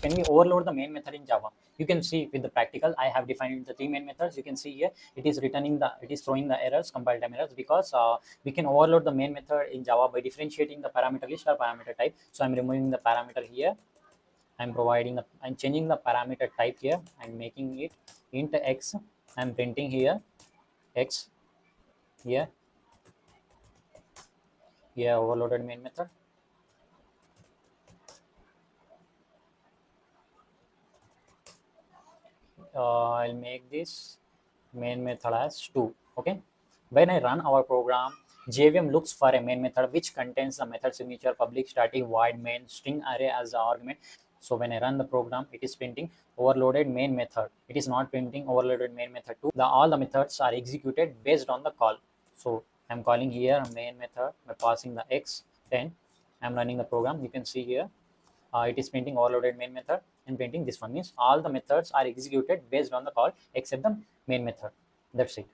can we overload the main method in Java? You can see with the practical, I have defined the 3 main methods. You can see here it is throwing the errors, compile time errors, because we can overload the main method in Java by differentiating the parameter list or parameter type. So I'm removing the parameter here. I'm changing the parameter type here and making it int x. I'm printing here x here overloaded main method. I'll make this main method as 2. Okay, when I run our program, JVM looks for a main method which contains the method signature, public, static, void, main, string array as the argument. So when I run the program, it is printing overloaded main method. It is not printing overloaded main method 2. All the methods are executed based on the call. So I'm calling here main method by passing the x10. I'm running the program. You can see here it is printing overloaded main method and printing this one. Means all the methods are executed based on the call except the main method. That's it.